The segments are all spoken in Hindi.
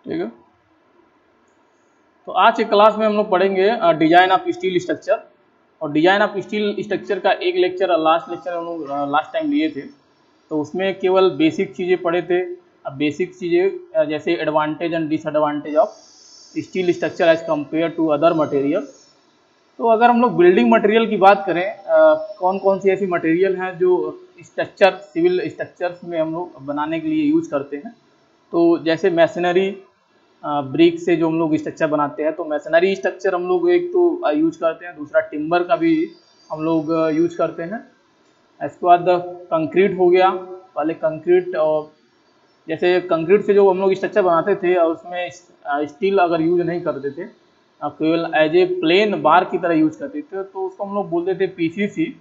ठीक है। तो आज के क्लास में हम लोग पढ़ेंगे डिजाइन ऑफ स्टील स्ट्रक्चर। और डिजाइन ऑफ स्टील स्ट्रक्चर का एक लेक्चर लास्ट लेक्चर हम लोग लास्ट टाइम लिए थे, तो उसमें केवल बेसिक चीज़ें पढ़े थे। अब बेसिक चीज़ें जैसे advantage and disadvantage of steel structure as compare to other material. तो अगर हम लोग बिल्डिंग मटेरियल की बात करें, कौन कौन सी ऐसी मटेरियल हैं जो स्ट्रक्चर सिविल स्ट्रक्चर्स में हम लोग बनाने के लिए यूज करते हैं। तो जैसे मैसनरी ब्रिक से जो हम लोग स्ट्रक्चर बनाते हैं, तो मैसनरी स्ट्रक्चर हम लोग एक तो यूज करते हैं, दूसरा टिम्बर का भी हम लोग यूज करते हैं। इसके बाद कंक्रीट हो गया, पहले कंक्रीट, और जैसे कंक्रीट से जो हम लोग स्ट्रक्चर बनाते थे और उसमें स्टील अगर यूज नहीं करते थे, केवल एज ए प्लेन बार की तरह यूज करते थे, तो उसको हम लोग बोलते थे पीसीसी।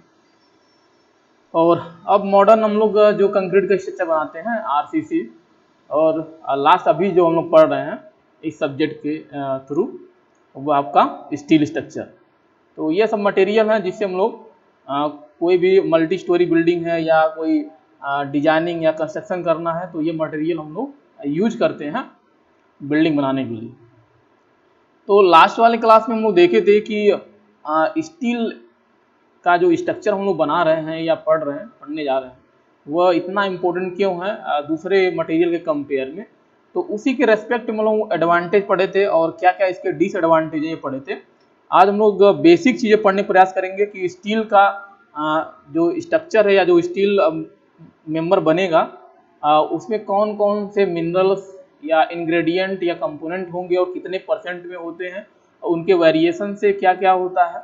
और अब मॉडर्न हम लोग जो कंक्रीट का स्ट्रक्चर बनाते हैं आरसीसी। और लास्ट अभी जो हम लोग पढ़ रहे हैं इस सब्जेक्ट के थ्रू, वो आपका स्टील स्ट्रक्चर। तो ये सब मटेरियल हैं जिससे हम लोग कोई भी मल्टी स्टोरी बिल्डिंग है या कोई डिजाइनिंग या कंस्ट्रक्शन करना है, तो ये मटेरियल हम लोग यूज करते हैं बिल्डिंग बनाने के लिए। तो लास्ट वाले क्लास में हम लोग देखे थे कि स्टील का जो स्ट्रक्चर हम लोग बना रहे हैं या पढ़ने जा रहे हैं, वह इतना इम्पोर्टेंट क्यों है दूसरे मटेरियल के कंपेयर में। तो उसी के रेस्पेक्ट में हम लोग एडवांटेज पढ़े थे और क्या क्या इसके डिसएडवांटेज ये पढ़े थे। आज हम लोग बेसिक चीज़ें पढ़ने प्रयास करेंगे कि स्टील का जो स्ट्रक्चर है या जो स्टील मेंबर बनेगा, उसमें कौन कौन से मिनरल्स या इंग्रेडिएंट या कंपोनेंट होंगे और कितने परसेंट में होते हैं, उनके वेरिएशन से क्या क्या होता है,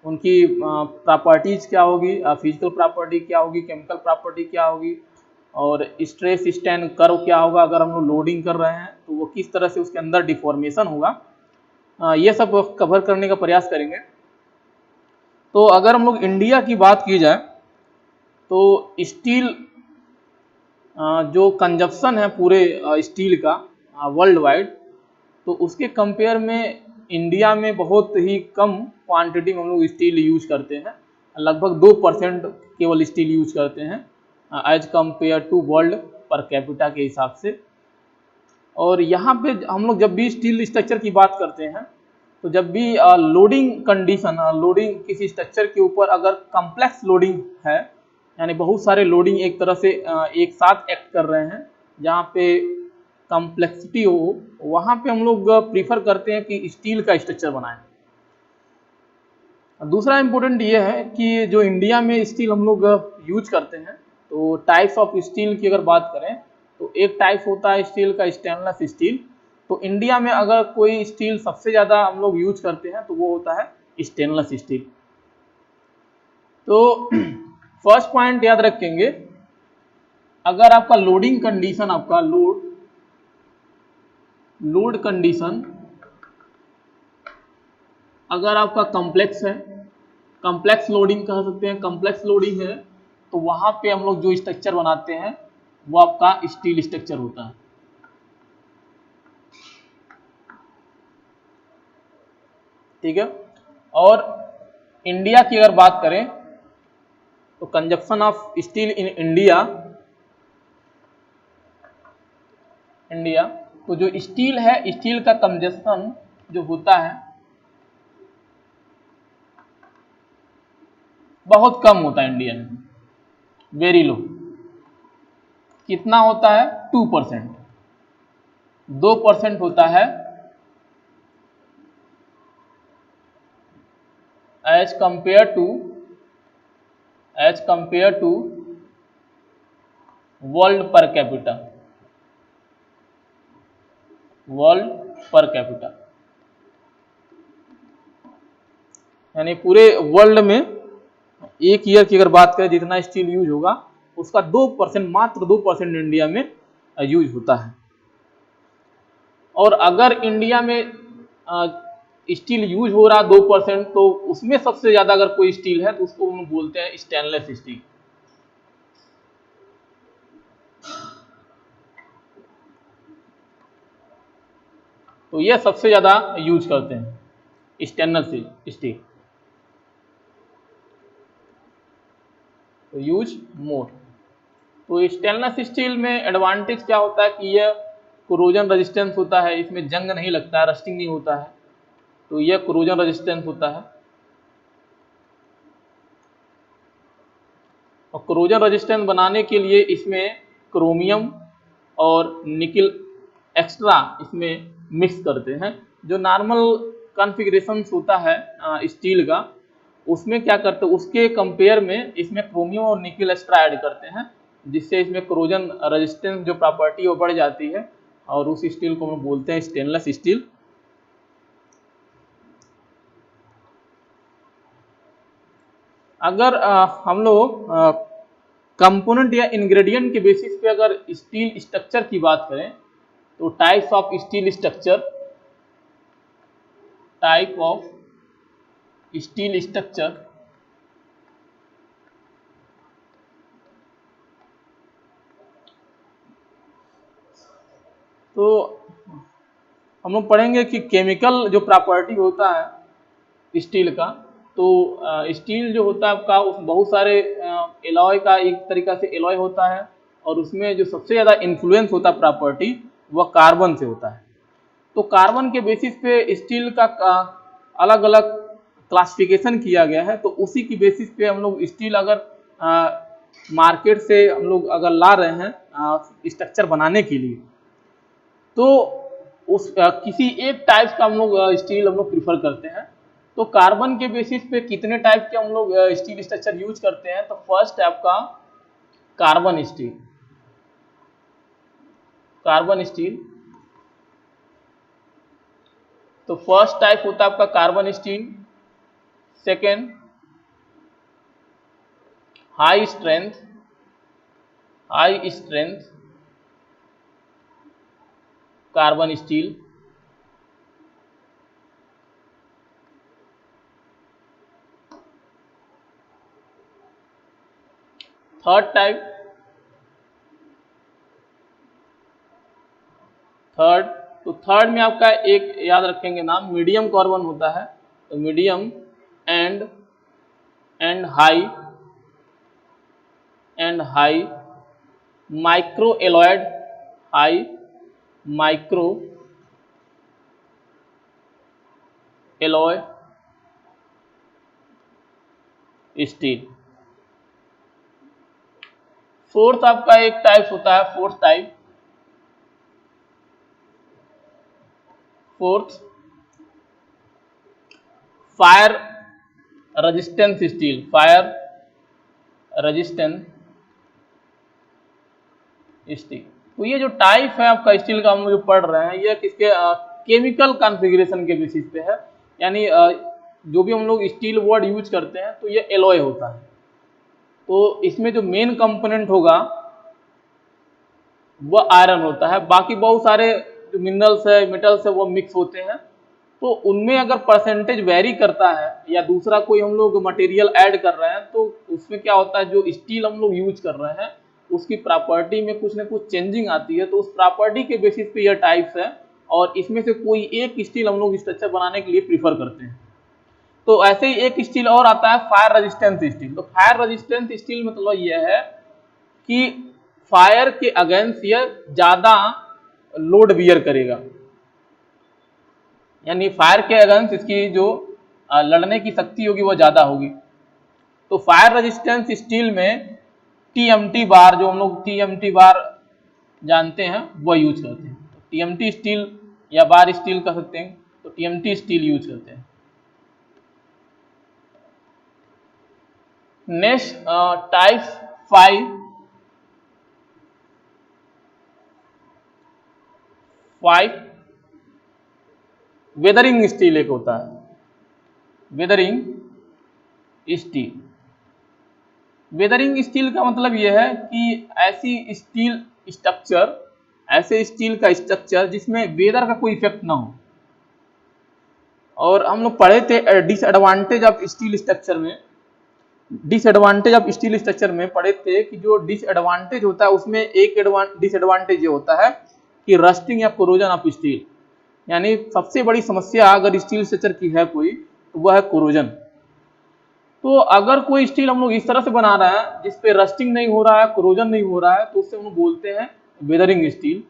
उनकी प्रॉपर्टीज क्या होगी, फिजिकल प्रॉपर्टी क्या होगी, केमिकल प्रॉपर्टी क्या होगी, और स्ट्रेस स्ट्रेन कर्व क्या होगा अगर हम लोग लोडिंग कर रहे हैं तो वो किस तरह से उसके अंदर डिफॉर्मेशन होगा, ये सब कवर करने का प्रयास करेंगे। तो अगर हम लोग इंडिया की बात की जाए तो स्टील जो कंजप्शन है पूरे स्टील का वर्ल्ड वाइड, तो उसके कंपेयर में इंडिया में बहुत ही कम क्वांटिटी में हम लोग स्टील यूज करते हैं। लगभग 2% केवल स्टील यूज करते हैं as compare to world per capita के हिसाब से। और यहाँ पे हम लोग जब भी स्टील स्ट्रक्चर की बात करते हैं, तो जब भी लोडिंग कंडीशन, लोडिंग किसी स्ट्रक्चर के ऊपर अगर कम्प्लेक्स लोडिंग है, यानी बहुत सारे लोडिंग एक तरह से एक साथ एक्ट कर रहे हैं, जहाँ पे कम्प्लेक्सिटी हो, वहाँ पे हम लोग प्रीफर करते हैं कि स्टील का स्ट्रक्चर बनाएं। दूसरा इम्पोर्टेंट ये है कि जो इंडिया में स्टील हम लोग यूज करते हैं, तो टाइप्स ऑफ स्टील की अगर बात करें तो एक टाइप होता है स्टील का स्टेनलेस स्टील। तो इंडिया में अगर कोई स्टील सबसे ज़्यादा हम लोग यूज करते हैं तो वो होता है स्टेनलेस स्टील। तो फर्स्ट पॉइंट याद रखेंगे, अगर आपका लोडिंग कंडीशन, आपका लोड कंडीशन अगर आपका कॉम्प्लेक्स है, कॉम्प्लेक्स लोडिंग कह सकते हैं, कॉम्प्लेक्स लोडिंग है, तो वहां पे हम लोग जो स्ट्रक्चर बनाते हैं वो आपका स्टील स्ट्रक्चर होता है। ठीक है। और इंडिया की अगर बात करें तो consumption of steel in India, तो जो स्टील है, स्टील का कंजप्शन जो होता है बहुत कम होता है इंडिया में, वेरी लो। कितना होता है? 2%, 2% होता है as compare to world per capita, यानी पूरे वर्ल्ड में एक ईयर की अगर बात करें जितना स्टील यूज होगा, उसका 2%, मात्र 2% इंडिया में यूज होता है। और अगर इंडिया में स्टील यूज हो रहा 2%, तो उसमें सबसे ज्यादा अगर कोई स्टील है तो उसको हम बोलते हैं स्टेनलेस स्टील। तो ये सबसे ज्यादा यूज करते हैं स्टेनलेस स्टील, तो यूज मोर। तो स्टेनलेस स्टील में एडवांटेज क्या होता है कि यह कोरोजन रेजिस्टेंस होता है, इसमें जंग नहीं लगता है, रस्टिंग नहीं होता है, तो यह कोरोजन रेजिस्टेंस होता है। और कोरोजन रेजिस्टेंस बनाने के लिए इसमें क्रोमियम और निकिल एक्स्ट्रा इसमें मिक्स करते हैं। जो नॉर्मल कॉन्फ़िगरेशन होता है स्टील का, उसमें क्या करते हैं, उसके कंपेयर में इसमें क्रोमियम और निकिल एक्स्ट्रा ऐड करते हैं, जिससे इसमें कोरोजन रेजिस्टेंस जो प्रॉपर्टी वो बढ़ जाती है, और उस स्टील को हम बोलते हैं स्टेनलेस स्टील। अगर हम लोग कंपोनेंट या इंग्रेडिएंट के बेसिस पे अगर स्टील स्ट्रक्चर की बात करें, तो types of steel structure, type of steel structure, तो हम लोग पढ़ेंगे कि केमिकल जो प्रॉपर्टी होता है स्टील का, तो स्टील जो होता है आपका उस बहुत सारे एलॉय का एक तरीका से एलॉय होता है, और उसमें जो सबसे ज़्यादा इन्फ्लुएंस होता है प्रॉपर्टी वह कार्बन से होता है। तो कार्बन के बेसिस पे स्टील का अलग अलग क्लासिफिकेशन किया गया है, तो उसी की बेसिस पे हम लोग स्टील अगर मार्केट से हम लोग अगर ला रहे हैं स्ट्रक्चर बनाने के लिए, तो उस किसी एक टाइप का हम लोग स्टील हम लोग प्रीफर करते हैं। तो कार्बन के बेसिस पे कितने टाइप के हम लोग स्टील स्ट्रक्चर यूज करते हैं, तो फर्स्ट है आपका कार्बन स्टील, कार्बन स्टील। तो फर्स्ट टाइप होता है आपका carbon steel. Second high strength, high strength carbon steel. Third type, third, तो थर्ड में आपका एक याद रखेंगे नाम, मीडियम कार्बन होता है। तो medium and high micro alloyed, high micro alloy steel. Fourth आपका एक टाइप होता है, fourth type, fourth fire resistance steel, fire resistance steel. तो ये जो टाइप है आपका स्टील का हम जो पढ़ रहे हैं, ये किसके केमिकल कॉन्फ़िगरेशन के बेसिस पे है। यानी जो भी हम लोग स्टील वर्ड यूज करते हैं, तो ये एलॉय होता है। तो इसमें जो मेन कंपोनेंट होगा वह आयरन होता है, बाकी बहुत सारे जो मिनरल्स है, मेटल्स है, वो मिक्स होते हैं। तो उनमें अगर परसेंटेज वेरी करता है या दूसरा कोई हम लोग मटेरियल ऐड कर रहे हैं, तो उसमें क्या होता है, जो स्टील हम लोग यूज कर रहे हैं उसकी प्रॉपर्टी में कुछ ना कुछ चेंजिंग आती है। तो उस प्रॉपर्टी के बेसिस पे यह टाइप्स है, और इसमें से कोई एक स्टील हम लोग स्ट्रक्चर बनाने के लिए प्रीफर करते हैं। तो ऐसे ही एक स्टील और आता है फायर रेजिस्टेंस स्टील। तो फायर रेजिस्टेंस स्टील मतलब यह है कि फायर के अगेंस्ट यह ज्यादा लोड बियर करेगा, यानी फायर के अगेंस्ट इसकी जो लड़ने की शक्ति होगी वो ज्यादा होगी। तो फायर रेजिस्टेंस स्टील में टीएमटी बार, जो हम लोग टीएमटी बार जानते हैं, वह यूज करते हैं। तो टीएमटी स्टील या बार स्टील कह सकते हैं, तो टीएमटी स्टील यूज करते हैं। नेक्स्ट टाइप 5 वेदरिंग स्टील एक होता है, वेदरिंग स्टील। वेदरिंग स्टील का मतलब यह है कि ऐसी स्टील स्ट्रक्चर, ऐसे स्टील का स्ट्रक्चर जिसमें वेदर का कोई इफेक्ट ना हो। और हम लोग पढ़े थे डिसएडवांटेज ऑफ स्टील स्ट्रक्चर में, डिसएडवांटेज ऑफ स्टील स्ट्रक्चर में पढ़े थे कि जो डिसएडवांटेज होता है उसमें एक डिसएडवांटेज ये होता है कि रस्टिंग या कोरोजन ऑफ स्टील। यानी सबसे बड़ी समस्या अगर स्टील स्ट्रक्चर की है कोई, तो वह है कोरोजन। तो अगर कोई स्टील हम लोग इस तरह से बना रहे हैं जिसपे रस्टिंग नहीं हो रहा है, कोरोजन नहीं हो रहा है, तो उससे हम लोग बोलते हैं वेदरिंग स्टील।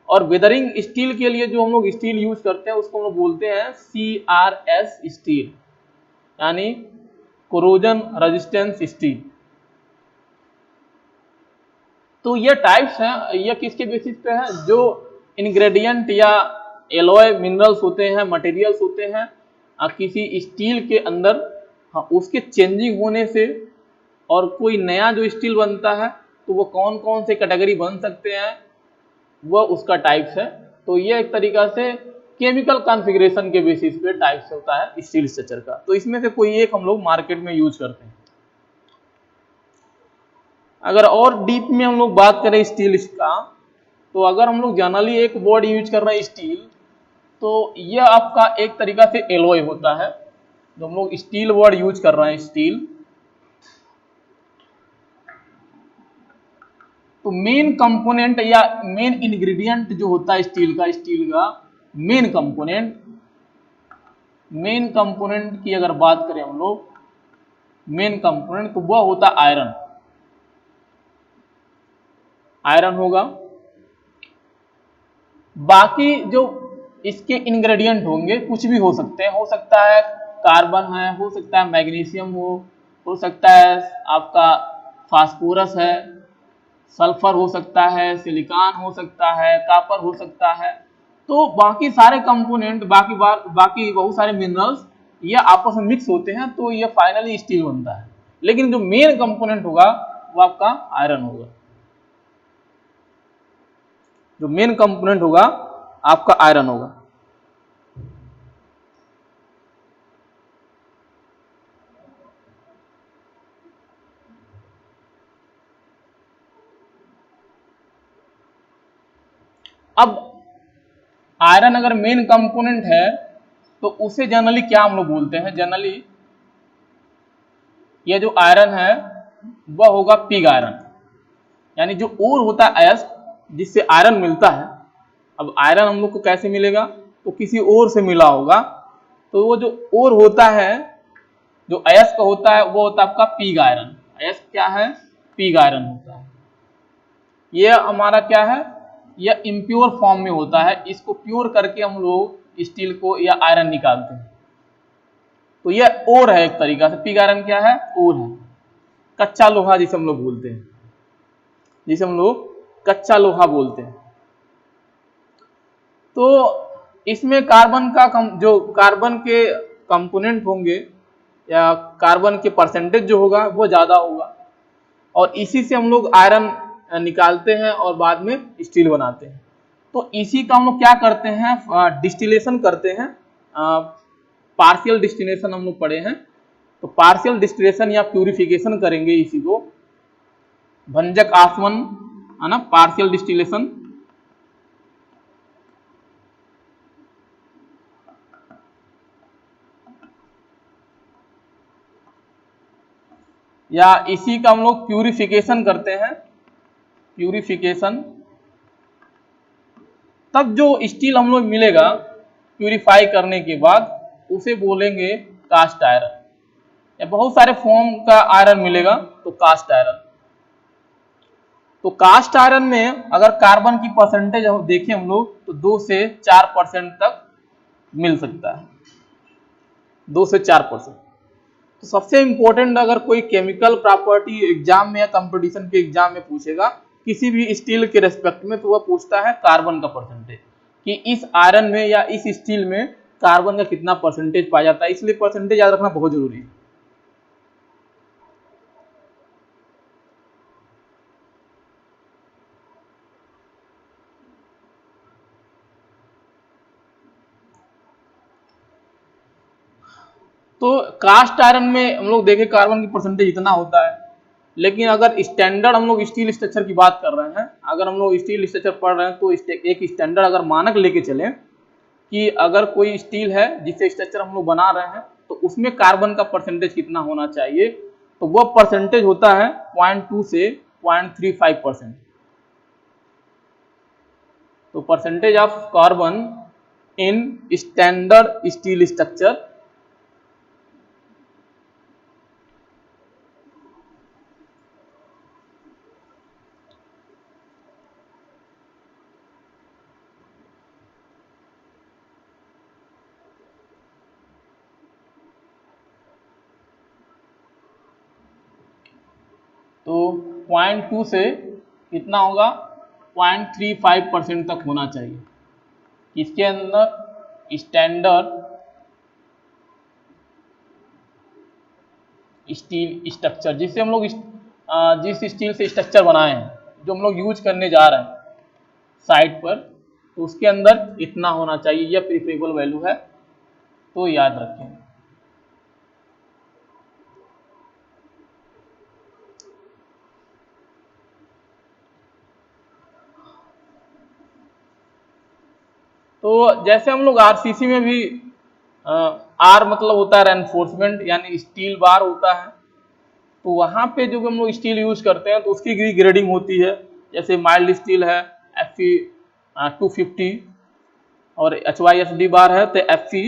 और वेदरिंग स्टील के लिए जो हम लोग स्टील यूज करते हैं उसको हम लोग बोलते हैं CRS स्टील, यानी कोरोजन रेजिस्टेंस स्टील। तो ये टाइप्स हैं, ये किसके बेसिस पे है, जो इंग्रेडिएंट या एलॉय मिनरल्स होते हैं, मटेरियल्स होते हैं किसी स्टील के अंदर, हाँ, उसके चेंजिंग होने से और कोई नया जो स्टील बनता है तो वो कौन कौन से कैटेगरी बन सकते हैं, वह उसका टाइप्स है। तो ये एक तरीका से केमिकल कॉन्फ़िगरेशन के बेसिस पे टाइप्स होता है स्टील स्ट्रक्चर का। तो इसमें से कोई एक हम लोग मार्केट में यूज करते हैं। अगर और डीप में हम लोग बात करें स्टील का, तो अगर हम लोग जनरली एक वर्ड यूज कर रहे हैं स्टील, तो यह आपका एक तरीका से एलॉय होता है। जो हम लोग स्टील वर्ड यूज कर रहे हैं स्टील, तो मेन कंपोनेंट या मेन इंग्रेडिएंट जो होता है स्टील का मेन कंपोनेंट की अगर बात करें हम लोग, मेन कंपोनेंट तो वह होता है आयरन होगा। बाकी जो इसके इंग्रेडिएंट होंगे कुछ भी हो सकते हैं, हो सकता है कार्बन है, हो सकता है मैग्नीशियम हो सकता है आपका फास्फोरस है, सल्फर हो सकता है, सिलिकॉन हो सकता है, कॉपर हो सकता है। तो बाकी सारे कंपोनेंट, बाकी बहुत सारे मिनरल्स ये आपस में मिक्स होते हैं तो ये फाइनली स्टील बनता है। लेकिन जो मेन कंपोनेंट होगा वो आपका आयरन होगा। जो मेन कंपोनेंट होगा आपका आयरन होगा। अब आयरन अगर मेन कंपोनेंट है तो उसे जनरली क्या हम लोग बोलते हैं, जनरली ये जो आयरन है वह होगा पिग आयरन, यानी जो ओर होता है अयस्क जिससे आयरन मिलता है। अब आयरन हम लोग को कैसे मिलेगा, तो किसी ओर से मिला होगा। तो वो जो ओर होता है, जो अयस्क होता है, वो होता है आपका पिग आयरन। अयस्क क्या है, पिग आयरन होता है। ये हमारा क्या है, यह इम्प्योर फॉर्म में होता है। इसको प्योर करके हम लोग स्टील को या आयरन निकालते हैं। तो यह ओर है एक तरीका से। पिग आयरन क्या है, ओर है, कच्चा लोहा जिसे हम लोग बोलते हैं, जिसे हम लोग कच्चा लोहा बोलते हैं। तो इसमें कार्बन का जो कार्बन के कंपोनेंट होंगे या कार्बन के परसेंटेज जो होगा वो ज्यादा होगा, और इसी से हम लोग आयरन निकालते हैं और बाद में स्टील बनाते हैं। तो इसी का हम लोग क्या करते हैं, डिस्टिलेशन करते हैं। पार्शियल डिस्टिलेशन हम लोग पढ़े हैं, तो पार्शियल डिस्टिलेशन या प्यूरिफिकेशन करेंगे इसी को, भंजक आसवन है ना, पार्शियल डिस्टिलेशन। या इसी का हम लोग प्यूरिफिकेशन करते हैं, प्यूरिफिकेशन। तब जो स्टील हम लोग मिलेगा प्यूरिफाई करने के बाद उसे बोलेंगे कास्ट आयरन। या बहुत सारे फॉर्म का आयरन मिलेगा तो कास्ट आयरन। तो कास्ट आयरन में अगर कार्बन की परसेंटेज देखें हम लोग तो 2 से 4% तक मिल सकता है, 2 से 4%। तो सबसे इंपॉर्टेंट अगर कोई केमिकल प्रॉपर्टी एग्जाम में या कंपटीशन के एग्जाम में पूछेगा किसी भी स्टील के रेस्पेक्ट में, तो वह पूछता है कार्बन का परसेंटेज, कि इस आयरन में या इस स्टील में कार्बन का कितना परसेंटेज पाया जाता है। इसलिए परसेंटेज याद रखना बहुत जरूरी है। तो कास्ट आयरन में हम लोग देखें कार्बन की परसेंटेज इतना होता है। लेकिन अगर स्टैंडर्ड हम लोग स्टील स्ट्रक्चर की बात कर रहे हैं, अगर हम लोग स्टील स्ट्रक्चर पढ़ रहे हैं तो एक स्टैंडर्ड अगर मानक लेके चलें कि अगर कोई स्टील है जिससे स्ट्रक्चर हम लोग बना रहे हैं तो उसमें कार्बन का परसेंटेज कितना होना चाहिए, तो वह परसेंटेज होता है 0.2 से 0.35%। तो percentage of carbon in standard steel structure तो 0.2 से कितना होगा, 0.35% तक होना चाहिए। इसके अंदर स्टैंडर्ड स्टील स्ट्रक्चर, जिससे हम लोग जिस स्टील से स्ट्रक्चर बनाए हैं, जो हम लोग यूज करने जा रहे हैं साइट पर, तो उसके अंदर इतना होना चाहिए। यह प्रीफरेबल वैल्यू है, तो याद रखें। तो जैसे हम लोग आरसीसी में भी आर मतलब होता है रेनफोर्समेंट, यानी स्टील बार होता है। तो वहाँ पे जो हम लोग स्टील यूज करते हैं तो उसकी भी ग्रेडिंग होती है। जैसे माइल्ड स्टील है FE 250 और HYSD बार है तो FE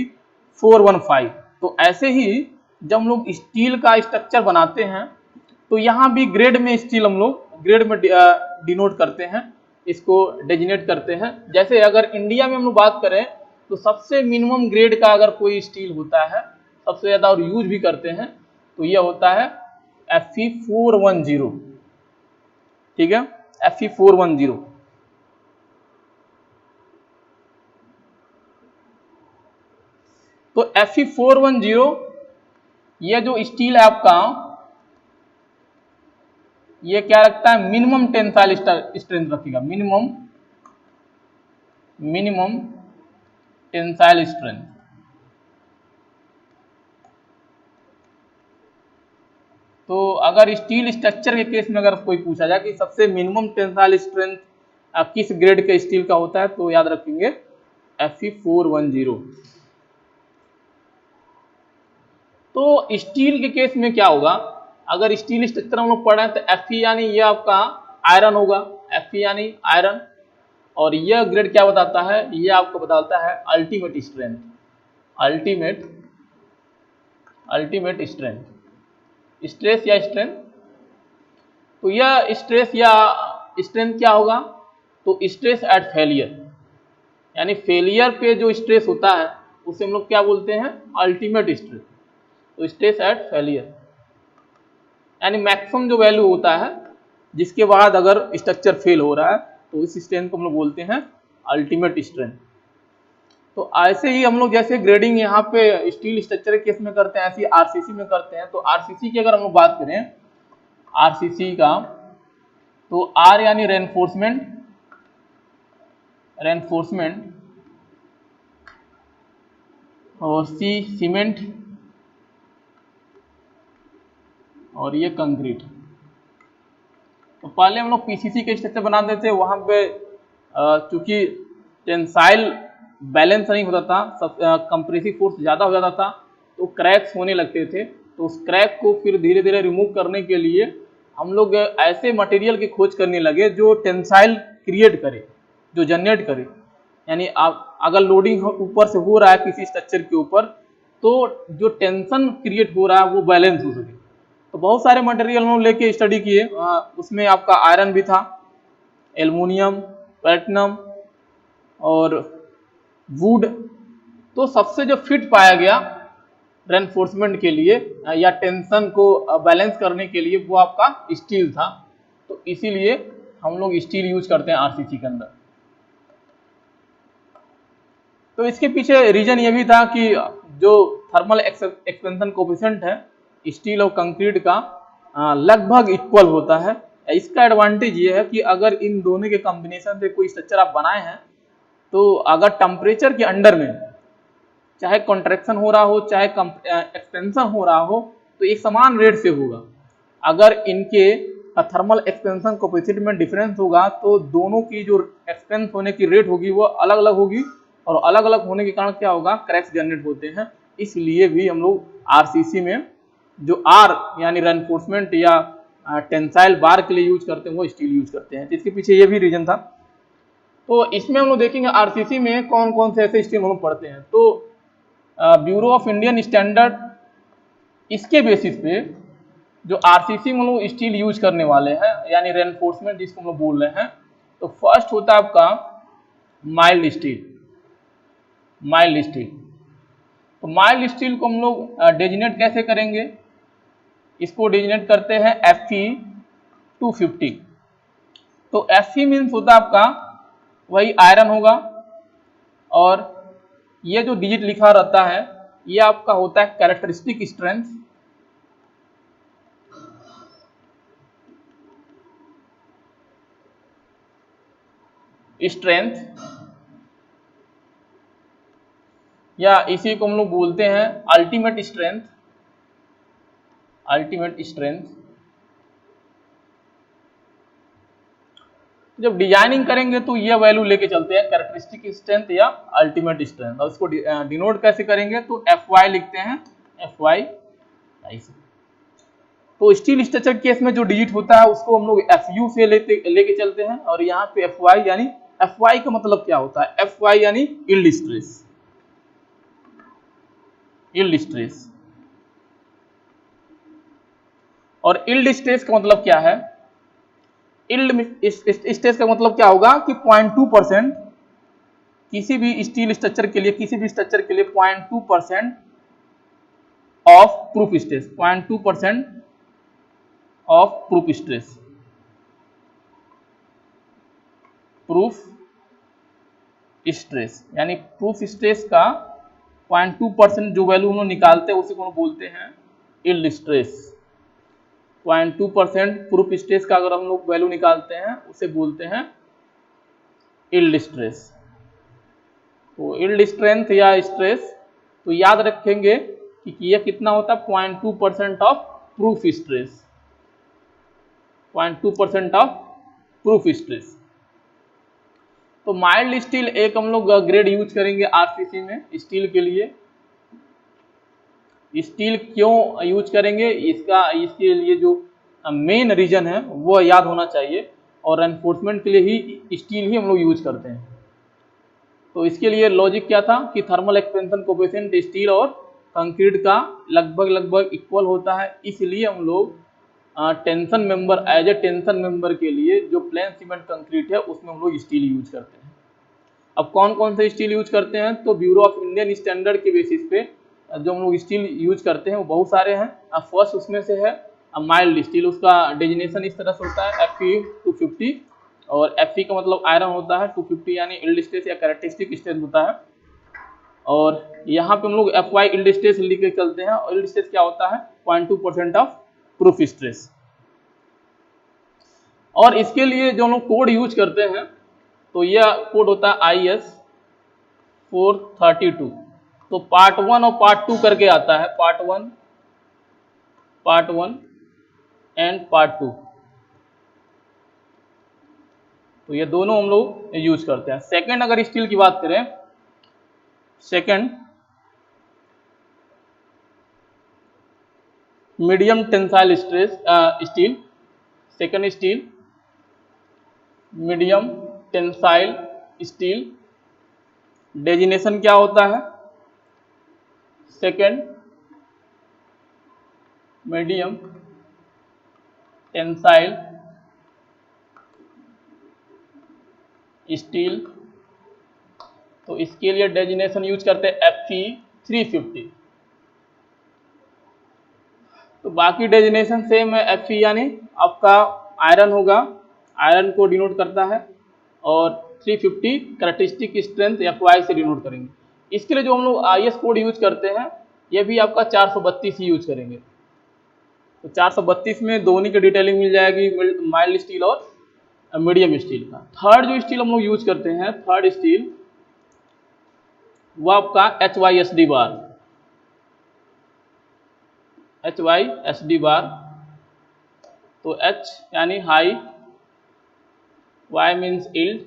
415। तो ऐसे ही जब हम लोग स्टील का स्ट्रक्चर बनाते हैं तो यहाँ भी ग्रेड में स्टील हम लोग ग्रेड में डिनोट करते हैं, इसको डेजिनेट करते हैं। जैसे अगर इंडिया में हम लोग बात करें तो सबसे मिनिमम ग्रेड का अगर कोई स्टील होता है, सबसे ज़्यादा और यूज भी करते हैं, तो यह होता है FE 410। ठीक है, FE 410। तो FE 410 यह जो स्टील है आपका, ये क्या रखता है, मिनिमम टेंसाइल स्ट्रेंथ रखेगा, मिनिमम टेंसाइल स्ट्रेंथ। तो अगर स्टील स्ट्रक्चर के केस में अगर कोई पूछा जाए कि सबसे मिनिमम टेंसाइल स्ट्रेंथ किस ग्रेड के स्टील का होता है, तो याद रखेंगे FE 410। तो स्टील के केस में क्या होगा, अगर स्टील स्ट्रक्चर हम लोग पढ़ रहे हैं तो Fe यानी ये आपका आयरन होगा, Fe यानी आयरन। और यह ग्रेड क्या बताता है, ये आपको बताता है ultimate strength, ultimate strength, stress या स्ट्रेंथ। तो यह स्ट्रेस या स्ट्रेंथ क्या होगा, तो स्ट्रेस एट फेलियर, यानी फेलियर पे जो स्ट्रेस होता है उसे हम लोग क्या बोलते हैं, अल्टीमेट स्ट्रेस। तो स्ट्रेस एट फेलियर यानी मैक्सिमम जो वैल्यू होता है जिसके बाद अगर स्ट्रक्चर फेल हो रहा है, तो इस स्ट्रेंथ को हम लोग बोलते हैं अल्टीमेट स्ट्रेंथ। तो ऐसे ही हम लोग जैसे ग्रेडिंग यहाँ पे स्टील स्ट्रक्चर के केस में करते हैं, ऐसे ही आरसीसी में करते हैं। तो आरसीसी की अगर हम लोग बात करें, आरसीसी का, तो आर यानी रेनफोर्समेंट और सी सीमेंट और ये कंक्रीट। तो पहले हम लोग पीसीसी के स्ट्रक्चर बनाते थे, वहाँ पे चूंकि टेंसाइल बैलेंस नहीं होता था, सब कंप्रेसिव फोर्स ज़्यादा हो जाता था, तो क्रैक्स होने लगते थे। तो उस क्रैक को फिर धीरे धीरे रिमूव करने के लिए हम लोग ऐसे मटेरियल की खोज करने लगे जो टेंसाइल क्रिएट करे, जो जनरेट करे। यानी आप अगर लोडिंग ऊपर से हो रहा है किसी स्ट्रक्चर के ऊपर, तो जो टेंशन क्रिएट हो रहा है वो बैलेंस हो सके। तो बहुत सारे मटेरियल हम लोग लेके स्टडी किए, उसमें आपका आयरन भी था, एल्युमिनियम, प्लेटिनम और वुड। तो सबसे जो फिट पाया गया रेनफोर्समेंट के लिए या टेंशन को बैलेंस करने के लिए, वो आपका स्टील था। तो इसीलिए हम लोग स्टील यूज करते हैं आरसीसी के अंदर। तो इसके पीछे रीजन ये भी था कि जो थर्मल एक्सपेंशन कोफिशिएंट है स्टील और कंक्रीट का लगभग इक्वल होता है। इसका एडवांटेज ये है कि अगर इन दोनों के कॉम्बिनेशन से कोई स्ट्रक्चर आप बनाए हैं, तो अगर टेम्परेचर के अंडर में चाहे कॉन्ट्रैक्शन हो रहा हो चाहे एक्सपेंशन हो रहा हो, तो एक समान रेट से होगा। अगर इनके थर्मल एक्सपेंशन कोफिशिएंट में डिफरेंस होगा, तो दोनों की जो एक्सपेंस होने की रेट होगी वो अलग अलग होगी, और अलग अलग होने के कारण क्या होगा, क्रैक्स जनरेट होते हैं। इसलिए भी हम लोग आरसीसी में जो आर यानी रेनफोर्समेंट या टेंसाइल बार के लिए यूज करते हैं वो स्टील यूज करते हैं। तो इसके पीछे ये भी रीजन था। तो इसमें हम लोग देखेंगे आरसीसी में कौन कौन से ऐसे स्टील हम लोग पढ़ते हैं। तो ब्यूरो ऑफ इंडियन स्टैंडर्ड, इसके बेसिस पे जो आरसीसी में लोग स्टील यूज करने वाले हैं यानी रेनफोर्समेंट जिसको हम लोग बोल रहे हैं, तो फर्स्ट होता है आपका माइल्ड स्टील। तो माइल्ड स्टील को हम लोग डेजिनेट कैसे करेंगे, इसको डेजिनेट करते हैं FE 250। तो Fe मीन्स होता है आपका वही आयरन होगा, और ये जो डिजिट लिखा रहता है ये आपका होता है कैरेक्टरिस्टिक स्ट्रेंथ। या इसी को हम लोग बोलते हैं अल्टीमेट स्ट्रेंथ। जब डिजाइनिंग करेंगे तो ये वैल्यू लेके चलते हैं, कैरेक्टरिस्टिक स्ट्रेंथ या अल्टीमेट स्ट्रेंथ। और इसको डिनोट कैसे करेंगे तो Fy लिखते हैं, Fy ऐसे। तो स्टील स्ट्रक्चर केस में जो डिजिट होता है उसको हम लोग Fu से लेके चलते हैं, और यहाँ पे Fy यानी Fy का मतलब क्या होता है, Fy यानी यील्ड स्ट्रेस। और यील्ड स्ट्रेस का मतलब क्या है, यील्ड स्ट्रेस का मतलब क्या होगा कि 0.2% किसी भी स्टील स्ट्रक्चर के लिए 0.2% of proof stress, 0.2% of proof stress यानी प्रूफ स्ट्रेस का 0.2% जो वैल्यू हम लोग निकालते हैं उसे को बोलते हैं यील्ड स्ट्रेस। 0.2% प्रूफ स्ट्रेस का अगर हम लोग वैल्यू निकालते हैं उसे बोलते हैं यील्ड स्ट्रेस। तो यील्ड स्ट्रेंथ या स्ट्रेस तो याद रखेंगे कि यह कितना होता है, 0.2% of proof stress, 0.2% of proof stress. तो माइल्ड स्टील एक हम लोग ग्रेड यूज करेंगे आरसीसी में स्टील के लिए। स्टील क्यों यूज करेंगे, इसके लिए जो मेन रीजन है वो याद होना चाहिए, और एनफोर्समेंट के लिए ही स्टील ही हम लोग यूज करते हैं। तो इसके लिए लॉजिक क्या था कि थर्मल एक्सपेंशन कोएफिशिएंट स्टील और कंक्रीट का लगभग इक्वल होता है, इसलिए हम लोग tension member as a tension member के लिए जो प्लेन सीमेंट कंक्रीट है उसमें हम लोग स्टील यूज करते हैं। अब कौन कौन से स्टील यूज करते हैं, तो ब्यूरो ऑफ इंडियन स्टैंडर्ड के बेसिस पे जो हम लोग स्टील यूज करते हैं वो बहुत सारे हैं। फर्स्ट उसमें से है माइल्ड स्टील, उसका डेजिनेशन इस तरह से होता है Fe250, और Fe का मतलब आयरन होता है, 250 यानी यील्ड स्ट्रेस या कैरेक्टरिस्टिक स्ट्रेंथ होता है। और यहाँ पे हम लोग Fy यील्ड स्ट्रेस लिख के चलते हैं, और यील्ड स्ट्रेस क्या होता है, 0.2% ऑफ प्रूफ स्ट्रेस। और इसके लिए जो हम लोग कोड यूज करते हैं तो यह कोड होता है IS 432। तो पार्ट 1 और पार्ट 2 करके आता है, पार्ट 1 एंड पार्ट 2। तो ये दोनों हम लोग यूज करते हैं। सेकंड अगर स्टील की बात करें, second medium tensile steel, second steel medium tensile steel, designation क्या होता है, सेकंड मीडियम टेंसाइल स्टील। तो इसके लिए डेजिनेशन यूज करते हैं Fe350। तो बाकी डेजिनेशन सेम है, Fe यानी आपका आयरन होगा, आयरन को डिनोट करता है, और 350 कैरेक्टरिस्टिक स्ट्रेंथ Fy से डिनोट करेंगे। इसके लिए जो हम लोग IS कोड यूज करते हैं ये भी आपका 432 ही यूज करेंगे। तो 432 में दोनों की डिटेलिंग मिल जाएगी, माइल्ड स्टील और मीडियम स्टील का। थर्ड जो स्टील हम लोग यूज करते हैं, थर्ड स्टील वो आपका HYSD बार, HYSD बार। तो H यानी high, Y means yield,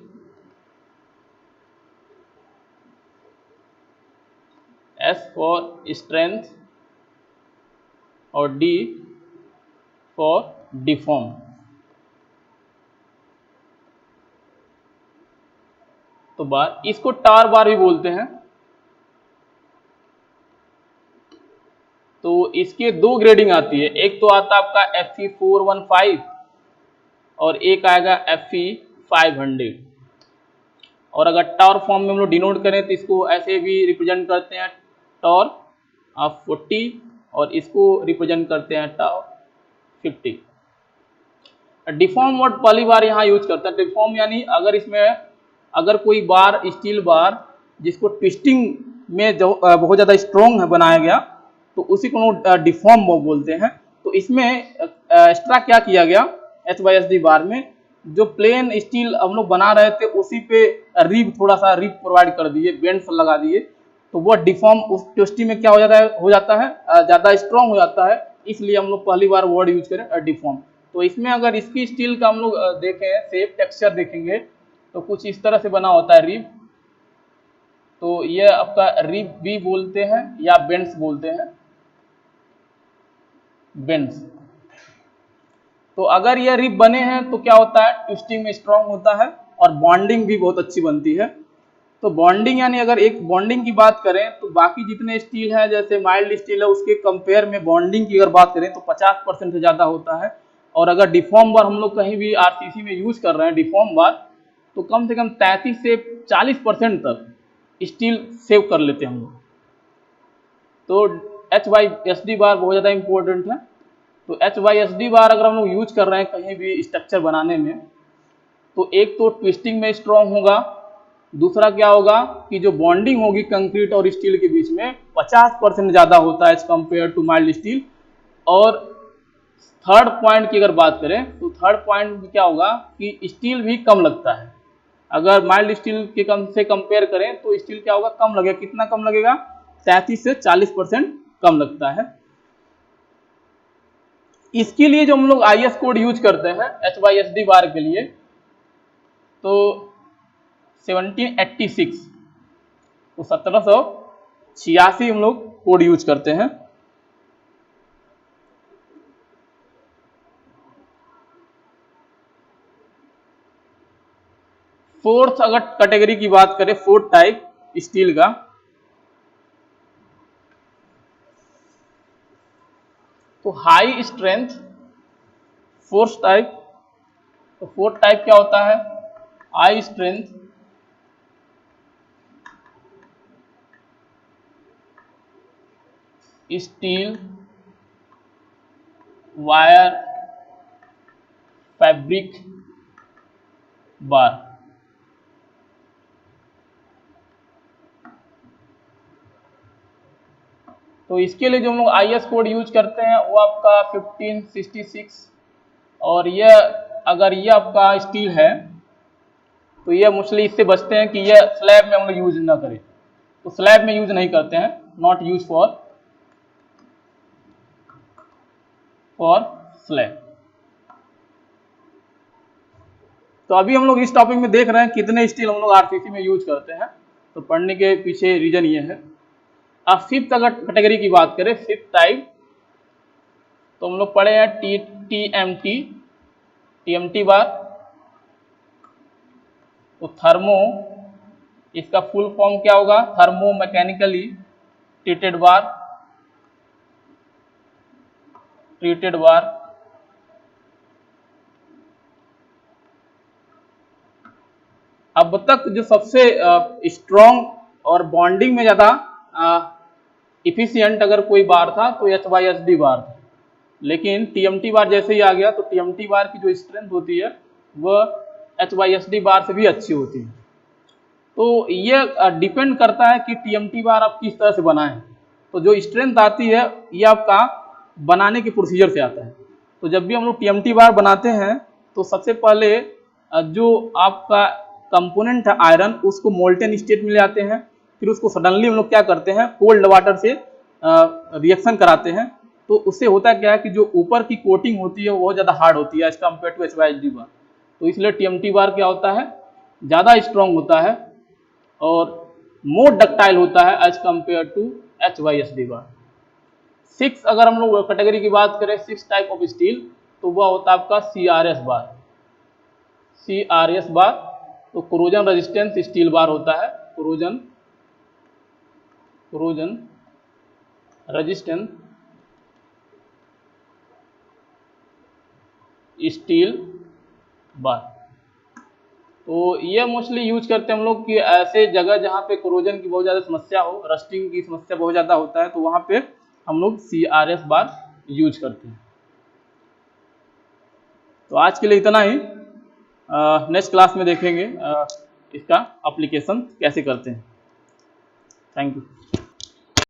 S for strength, और D फॉर डिफॉर्म। तो बार, इसको टार बार भी बोलते हैं। तो इसके दो ग्रेडिंग आती है, एक तो आता है आपका Fe415 और एक आएगा Fe500। और अगर टॉर फॉर्म में हम लोग डिनोट करें तो इसको ऐसे भी रिप्रेजेंट करते हैं टॉर 40, और इसको रिप्रेजेंट करते हैं टॉर 50। डिफॉर्म वर्ड पहली बार यहाँ यूज करता है। डिफॉर्म यानी अगर इसमें अगर कोई बार, स्टील बार जिसको ट्विस्टिंग में जो बहुत ज़्यादा स्ट्रॉन्ग है बनाया गया, तो उसी को डिफॉर्म बोलते हैं। तो इसमें एक्स्ट्रा क्या किया गया, HYSD बार में जो प्लेन स्टील हम लोग बना रहे थे उसी पे रिब, थोड़ा सा रिब प्रोवाइड कर दिए, बेंड्स लगा दिए, तो वो डिफॉर्म उस ट्विस्टिंग में क्या हो जाता है ज़्यादा स्ट्रॉन्ग हो जाता है, इसलिए हम लोग पहली बार वर्ड यूज करें डिफॉर्म। तो इसमें अगर इसकी स्टील का हम लोग देखें, शेप टेक्सचर देखेंगे तो कुछ इस तरह से बना होता है रिब। तो ये आपका रिब भी बोलते हैं या बेंड्स बोलते हैं, बेंड्स। तो अगर ये रिब बने हैं तो क्या होता है, ट्विस्टिंग में स्ट्रॉन्ग होता है और बॉन्डिंग भी बहुत अच्छी बनती है। तो बॉन्डिंग यानी अगर एक बॉन्डिंग की बात करें तो बाकी जितने स्टील है, जैसे माइल्ड स्टील है, उसके कंपेयर में बॉन्डिंग की अगर बात करें तो 50% से ज़्यादा होता है। और अगर डिफॉर्म बार हम लोग कहीं भी RCC में यूज कर रहे हैं डिफॉर्म बार, तो कम से कम 33 से 40% तक स्टील सेव कर लेते हैं हम लोग। तो HYSD बार बहुत ज़्यादा इंपॉर्टेंट है। तो HYSD बार अगर हम लोग यूज कर रहे हैं कहीं भी स्ट्रक्चर बनाने में, तो एक तो ट्विस्टिंग में स्ट्रॉन्ग होगा, दूसरा क्या होगा कि जो बॉन्डिंग होगी कंक्रीट और स्टील के बीच में 50% ज़्यादा होता है as compare to mild steel. और थर्ड पॉइंट की अगर बात करें तो थर्ड पॉइंट क्या होगा कि स्टील भी कम लगता है। अगर माइल्ड स्टील के कम से कंपेयर करें तो स्टील क्या होगा, कम लगेगा। कितना कम लगेगा, 33 से 40% कम लगता है। इसके लिए जो हम लोग IS कोड यूज करते हैं HYSD बार के लिए, तो 1786 तो 1786 हम लोग कोड यूज करते हैं। फोर्थ अगर कैटेगरी की बात करें, फोर्थ टाइप स्टील का, तो हाई स्ट्रेंथ फोर्थ टाइप। तो फोर्थ टाइप क्या होता है, high strength steel wire fabric bar. तो इसके लिए जो हम लोग IS कोड यूज करते हैं वो आपका 1566। और यह अगर ये आपका स्टील है तो ये मोस्टली इससे बचते हैं कि ये स्लैब में हम लोग यूज ना करें, तो स्लैब में यूज नहीं करते हैं, नॉट यूज फॉर स्लैब। तो अभी हम लोग इस टॉपिक में देख रहे हैं कितने स्टील हम लोग RCC में यूज करते हैं। तो पढ़ने के पीछे रीजन ये है। अब फिफ्थ अगर कैटेगरी की बात करें, फिफ्थ टाइप, तो हम लोग पढ़े हैं TMT बार। तो थर्मो, इसका फुल फॉर्म क्या होगा, थर्मो मैकेनिकली ट्रीटेड बार। अब तक जो सबसे स्ट्रॉन्ग और बॉन्डिंग में ज़्यादा इफिशियंट अगर कोई बार था तो HYSD बार था। लेकिन TMT बार जैसे ही आ गया तो TMT बार की जो स्ट्रेंथ होती है वह HYSD बार से भी अच्छी होती है। तो ये डिपेंड करता है कि TMT बार आप किस तरह से बनाएं। तो जो स्ट्रेंथ आती है ये आपका बनाने के प्रोसीजर से आता है। तो जब भी हम लोग TMT बार बनाते हैं तो सबसे पहले जो आपका कंपोनेंट है आयरन, उसको मोल्टेन स्टेट में ले आते हैं। फिर उसको सडनली हम लोग क्या करते हैं, कोल्ड वाटर से रिएक्शन कराते हैं। तो उससे होता क्या है कि जो ऊपर की कोटिंग होती है वो बहुत ज़्यादा हार्ड होती है एज कम्पेयर टू HYSD बार। तो इसलिए TMT बार क्या होता है, ज़्यादा स्ट्रॉन्ग होता है और मोर डक्टाइल होता है as compare to HYSD bar. Six अगर हम लोग कैटेगरी की बात करें, सिक्स टाइप ऑफ स्टील, तो वह होता है आपका CRS बार। तो कोरोजन रेजिस्टेंस स्टील बार होता है, कोरोजन रेजिस्टेंस स्टील बार। तो ये मोस्टली यूज करते हैं हम लोग कि ऐसे जगह जहाँ पे कोरोजन की बहुत ज़्यादा समस्या हो, रस्टिंग की समस्या बहुत ज़्यादा होता है, तो वहाँ पे हम लोग CRS बार यूज करते हैं। तो आज के लिए इतना ही। नेक्स्ट क्लास में देखेंगे इसका एप्लीकेशन कैसे करते हैं। Thank you.